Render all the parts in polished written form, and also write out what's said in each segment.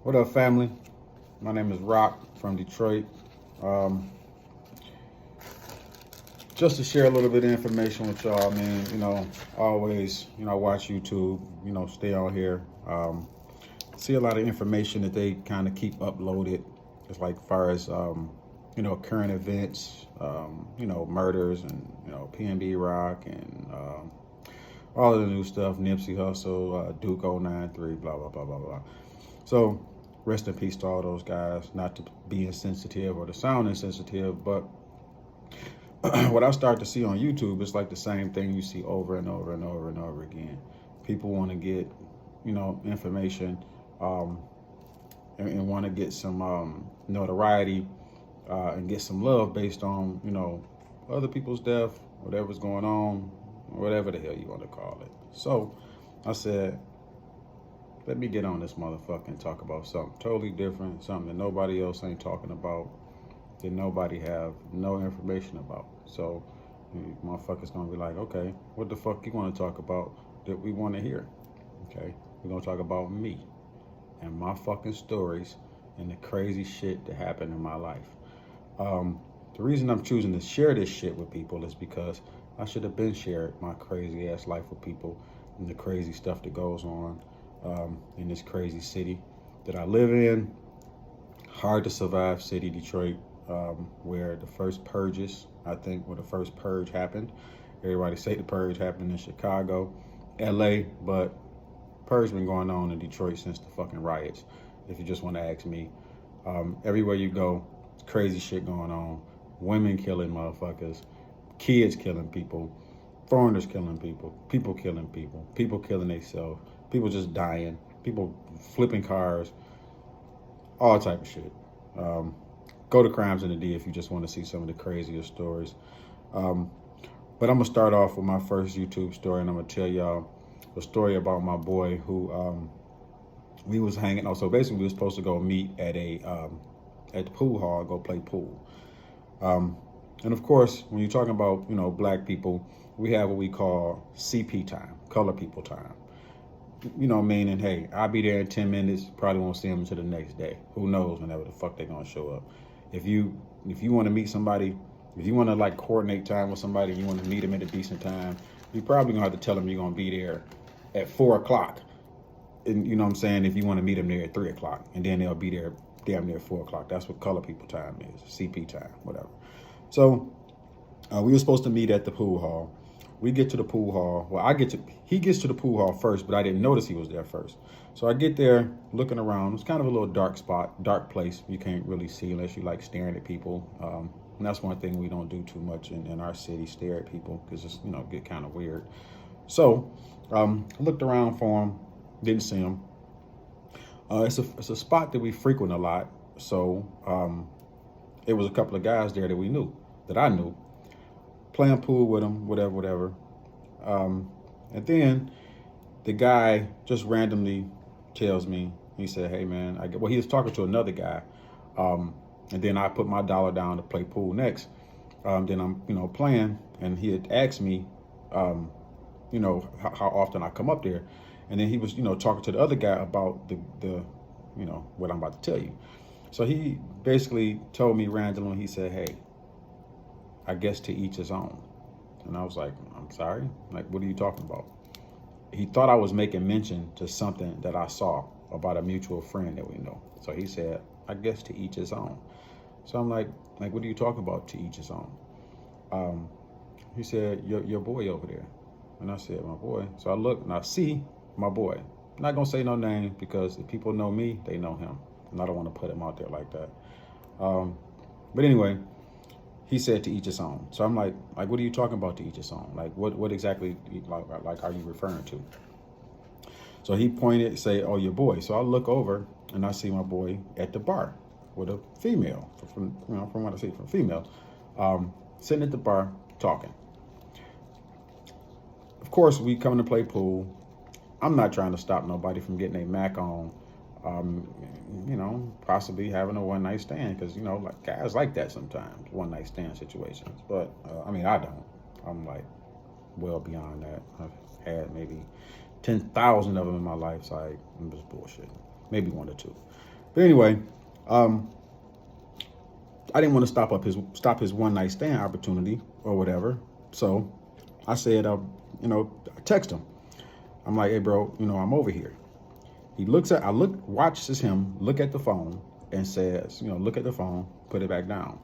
What up, family? My name is Rock from Detroit. Um, just to share a little bit of information with y'all, man. Always, I watch YouTube. Stay on here. See a lot of information that they kind of keep uploaded. It's like far as current events, murders and PNB Rock and all of the new stuff. Nipsey Hussle, Duke 093, blah blah blah blah blah. So rest in peace to all those guys. Not to be insensitive or to sound insensitive, but what I start to see on YouTube is like the same thing you see over and over and over and over again. People want to get, information, um, and want to get some notoriety and get some love based on, other people's death, whatever's going on, whatever the hell you want to call it. So I said, let me get on this motherfucker and talk about something totally different, something that nobody else ain't talking about, that nobody have no information about. So motherfuckers gonna be like, okay, what the fuck you want to talk about that we want to hear? Okay, we're gonna talk about me and my fucking stories and the crazy shit that happened in my life. The reason I'm choosing to share this shit with people is because I should have been shared my crazy ass life with people and the crazy stuff that goes on in this crazy city that I live in. Hard to survive city, Detroit, where the first purges, I think, where the first purge happened. Everybody say the purge happened in Chicago, LA, but purge been going on in Detroit since the fucking riots. If you just want to ask me, everywhere you go, crazy shit going on. Women killing motherfuckers, kids killing people, foreigners killing people, people killing people, people killing themselves, people just dying, people flipping cars, all type of shit. Go to Crimes in the D if you just want to see some of the craziest stories. But I'm gonna start off with my first YouTube story, and I'm gonna tell y'all a story about my boy who we was hanging out. So basically, we were supposed to go meet at at the pool hall, go play pool. And of course, when you're talking about black people, we have what we call CP time, color people time. Meaning, hey, I'll be there in 10 minutes, probably won't see them until the next day. Who knows whenever the fuck they're gonna show up. If you want to meet somebody, if you want to like coordinate time with somebody, you want to meet them at a decent time, you probably gonna have to tell them you're gonna be there at 4 o'clock. And you know what I'm saying? If you want to meet them there at 3 o'clock, and then they'll be there damn near 4 o'clock. That's what color people time is, CP time, whatever. So we were supposed to meet at the pool hall. We get to the pool hall. Well, he gets to the pool hall first, but I didn't notice he was there first. So I get there looking around. It's kind of a little dark spot, dark place. You can't really see unless you like staring at people. And that's one thing we don't do too much in our city, stare at people, because it's, get kind of weird. So I looked around for him, didn't see him. It's a spot that we frequent a lot. So it was a couple of guys there that I knew, playing pool with them, whatever. And then the guy just randomly tells me, he said, hey man, he was talking to another guy. And then I put my dollar down to play pool next. Then I'm, playing, and he had asked me, how often I come up there. And then he was, talking to the other guy about the what I'm about to tell you. So he basically told me randomly, he said, hey, I guess to each his own. And I was like, I'm sorry? Like, what are you talking about? He thought I was making mention to something that I saw about a mutual friend that we know. So he said, I guess to each his own. So I'm like, what are you talking about, to each his own? He said, your boy over there. And I said, my boy. So I look and I see my boy. I'm not gonna say no name, because if people know me, they know him. And I don't want to put him out there like that. But anyway, he said to each his own. So I'm like, what are you talking about, to each his own? Like, what exactly, like are you referring to? So he pointed, say, oh, your boy. So I look over and I see my boy at the bar with a female, from what I see, from female, sitting at the bar talking. Of course, we come to play pool. I'm not trying to stop nobody from getting a Mac on, possibly having a one night stand, because, like guys like that sometimes, one night stand situations. But I don't. I'm like well beyond that. I've had maybe 10,000 of them in my life, so I'm just bullshitting. Maybe one or two. But anyway, I didn't want to stop his one night stand opportunity or whatever. So I said, I text him. I'm like, hey, bro, I'm over here. He watches him look at the phone and says, look at the phone, put it back down.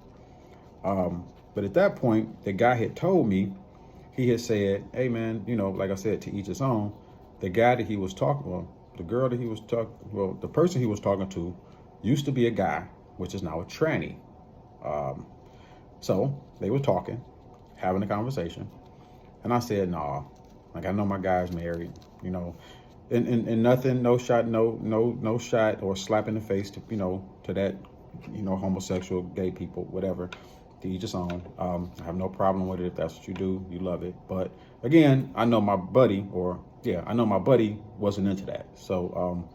But at that point, the guy had told me, he had said, hey, man, like I said, to each his own. The guy that he was talking, the girl that he was talking, the person he was talking to used to be a guy, which is now a tranny. So they were talking, having a conversation. And I said, nah, like I know my guy's married, and nothing, no shot or slap in the face to that, homosexual, gay people, whatever. To each his own. I have no problem with it if that's what you do. You love it. But again, I know my buddy wasn't into that. So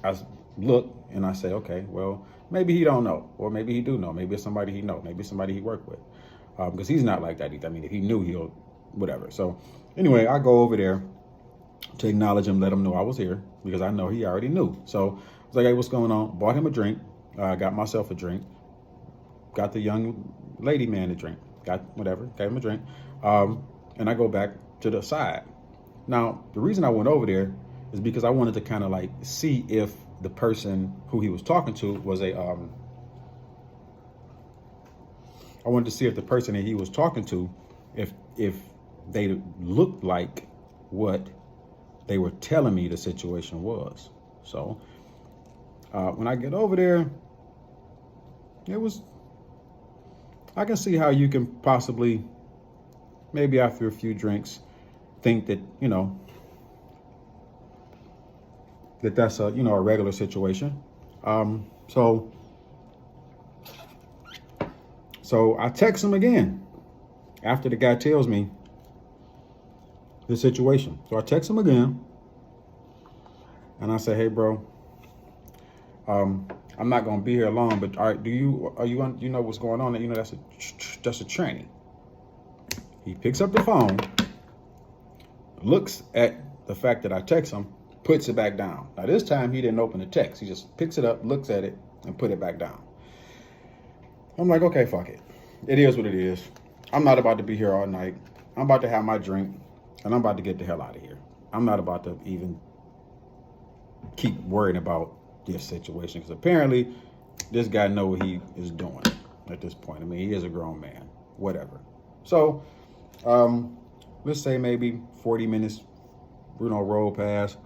I look and I say, okay, well, maybe he don't know, or maybe he do know. Maybe it's somebody he know. Maybe it's somebody he worked with. Because he's not like that either. I mean, if he knew, he'll whatever. So anyway, I go over there to acknowledge him, let him know I was here, because I know he already knew. So I was like, hey, what's going on? Bought him a drink. Got myself a drink. Got the young lady man a drink. Got whatever. Gave him a drink. And I go back to the side. Now, the reason I went over there is because I wanted to kind of like see if the person who he was talking to was I wanted to see if the person that he was talking to, if they looked like what they were telling me the situation was. So when I get over there, I can see how you can possibly, maybe after a few drinks, think that, that's a regular situation. So I text him again after the guy tells me the situation. So I text him again and I say, hey, bro, I'm not gonna be here long, but all right, you know what's going on? That's a tranny. He picks up the phone, looks at the fact that I text him, puts it back down. Now this time he didn't open the text. He just picks it up, looks at it, and put it back down. I'm like, okay, fuck it. It is what it is. I'm not about to be here all night. I'm about to have my drink, and I'm about to get the hell out of here. I'm not about to even keep worrying about this situation, because apparently this guy know what he is doing at this point. I mean, he is a grown man, whatever. So let's say maybe 40 minutes, roll past,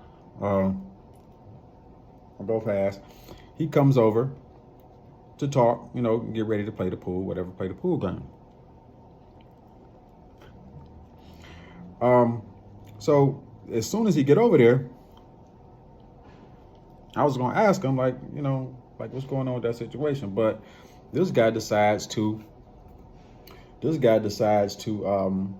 go past. He comes over to talk, get ready to play the pool, play the pool game. So as soon as he get over there, I was going to ask him, like, what's going on with that situation? But this guy decides to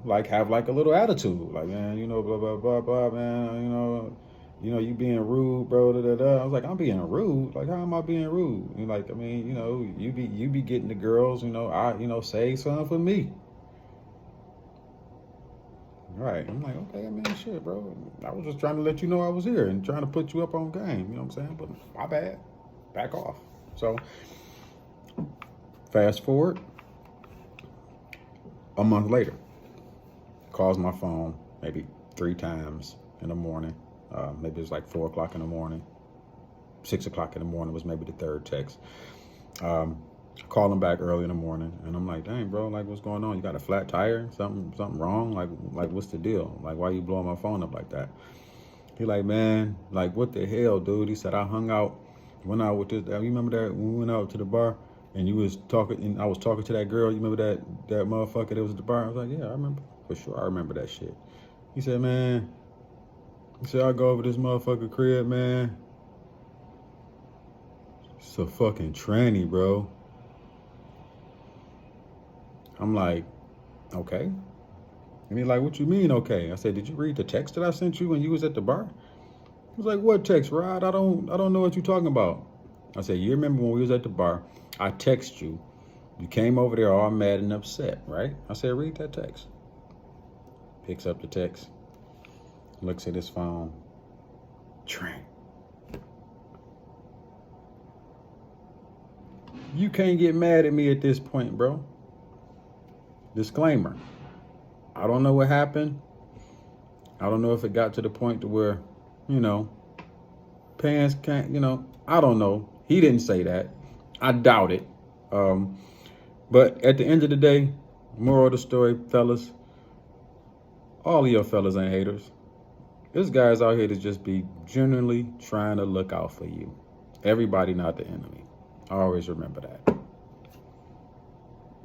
like have like a little attitude, like, man, blah blah blah blah, man, you being rude, bro. Da, da, da. I was like, I'm being rude. Like, how am I being rude? And like, I mean, you be getting the girls, say something for me. Right. I'm like, okay, I mean, shit, bro. I was just trying to let you know I was here and trying to put you up on game. You know what I'm saying? But my bad. Back off. So, fast forward. A month later, calls my phone maybe 3 times in the morning. Maybe it was like 4 o'clock in the morning. 6 o'clock in the morning was maybe the third text. Call him back early in the morning, and I'm like, dang, bro, like, what's going on? You got a flat tire? Something wrong? Like, what's the deal? Like, why you blowing my phone up like that? He like, man, like, what the hell, dude? He said, I went out with this. You remember that when we went out to the bar and you was talking, and I was talking to that girl? You remember that motherfucker that was at the bar? I was like, yeah, I remember. For sure, I remember that shit. He said, I'll go over this motherfucker crib, man. It's a fucking tranny, bro. I'm like, okay. And he's like, what you mean, okay? I said, did you read the text that I sent you when you was at the bar? He was like, what text, Rod? I don't know what you're talking about. I said, you remember when we was at the bar, I text you. You came over there all mad and upset, right? I said, read that text. Picks up the text, looks at his phone. Tranny. You can't get mad at me at this point, bro. Disclaimer. I don't know what happened. I don't know if it got to the point to where, you know, pants can't, I don't know. He didn't say that. I doubt it. But at the end of the day, moral of the story, fellas, all of your fellas ain't haters. This guy's out here to just be genuinely trying to look out for you. Everybody not the enemy. Always remember that.